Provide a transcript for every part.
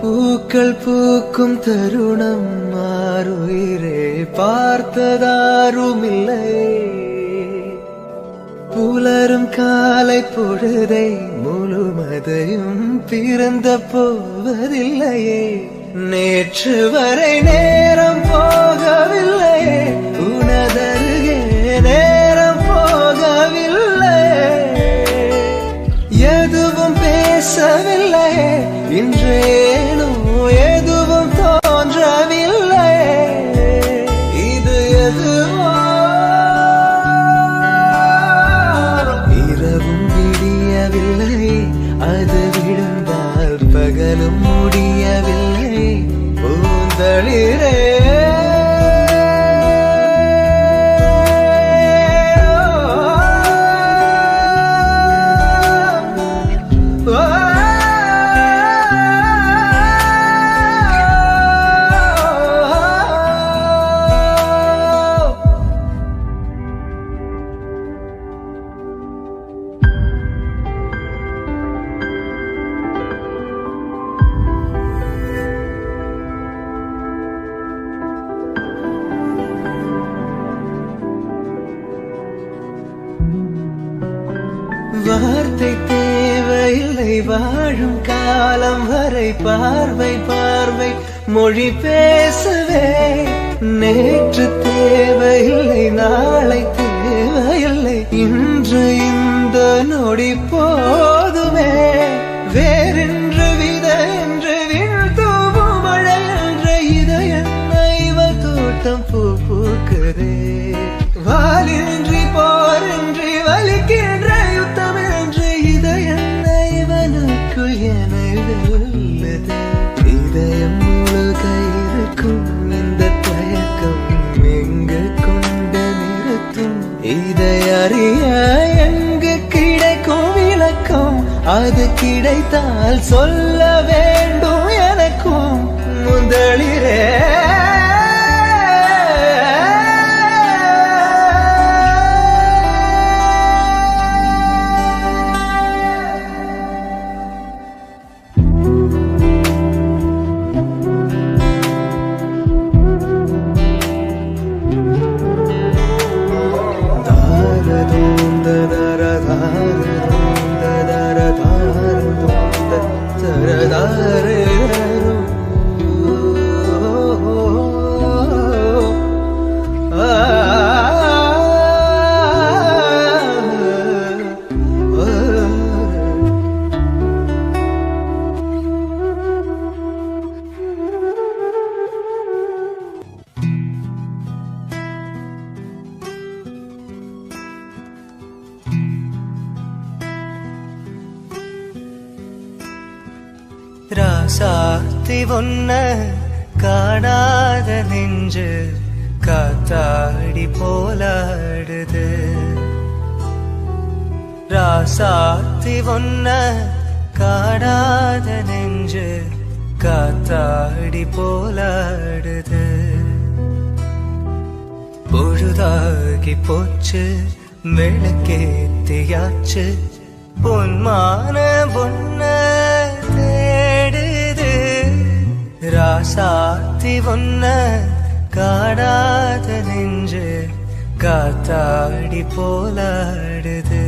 பூக்கள் பூக்கும் தருணம் மாறுயிரே பார்த்ததாருமில்லை. புலரும் காலை பொழுதை முழுமதையும் பிறந்த போவதில்லையே. நேற்று வரை நேரம் போகவில்லையே, உனதருகே நேரம் போகவில்லை. எதுவும் பேசவில்லையே, இன்றேனோ எதுவும் தோன்றவில்லை. இது எதுவோ இரவும் விடியவில்லை, அது விழுந்தால் பகலும் முடியவில்லை. பூந்தளிரே வார்த்தை தேவையில்லை, வாழும் காலம் வரை பார்வை பார்வை மொழி பேசவே. நேற்று தேவையில்லை, நாளை தேவையில்லை, இன்று இந்த நொடி போதுமே. வேறென்று வித என்று விண்தூவும் மழை என்ற இதயங்கள் தோட்டம் பூ பூக்குதே. வாலின்றி போரின்றி வலிக்கின்ற யுத்தம் என்று இதயவனுக்குள் என வெல்லுதே. இதயம் முழுக இருக்கும் இந்த தயக்கம் எங்கு கொண்டு நிறுத்தும்? இதை அறிய எங்கு கிடைக்கும் விளக்கம்? அது கிடைத்தால் சொல்ல வேண்டும் எனக்கும். முதலிரே ராசாத்தி ஒன்ன காணாத நெஞ்சு காத்தாடி போலாடுது. ராசாத்தி ஒன்ன காணாத நெஞ்சு காத்தாடி போலாடுது. பொழுதாகி போச்சு, விளக்கேத்தியாச்சு, பொன்மான பொன்ன தேடுது. ராசாத்தி ஒன்ன காணாத நெஞ்சு காத்தாடி போலாடுது.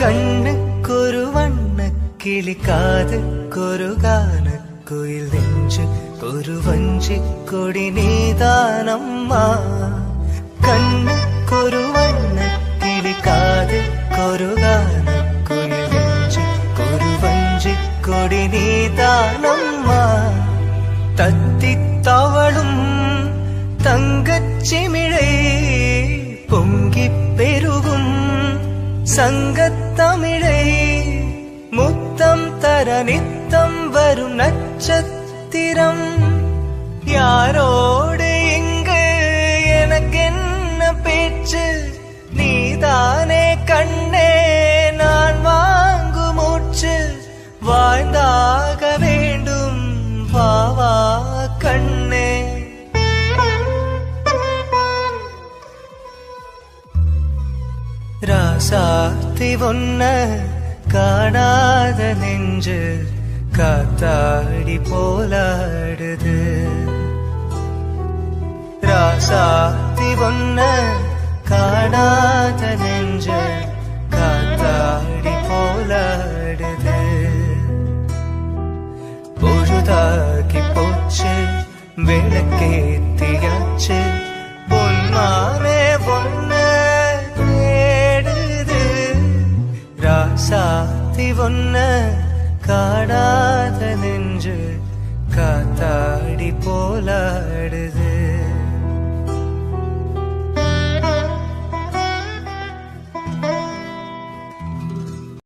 கண்ணுக்கொரு வண்ண கிளி, காதுக்கொரு கான குயில், நெஞ்சு ஒரு வஞ்சி கொடி நீதானம்மா. கண்ணுக்கொரு வண்ண கிளி, காதுக்கொரு கான குயில், நெஞ்சு ஒரு வஞ்சி கொடி நீதானம்மா. தத்தி தவளும் தங்கச்சிமிழை பொங்கி பெருகும் சங்கத்தமிழை, முத்தம் தர நித்தம் வரும் நட்சத்திரம். யாரோடு இங்கு எனக்கென்ன பேச்சு? நீதானே கண்ணே நான் வாங்கு மூச்சு. வா ராசாத்தி ஒன்ன காணாத நெஞ்சு காத்தாடி போலாடுது. ராசாத்தி ஒன்ன காணாத நெஞ்சு காத்தாடி போலாடுது. பொழுதாகி போச்சு விளக்கேத்தியாச்சு பொன்மானே ஒன்ன தேடுது. ராசாத்தி ஒன்ன காணாத நெஞ்சு காத்தாடி போலாடுது.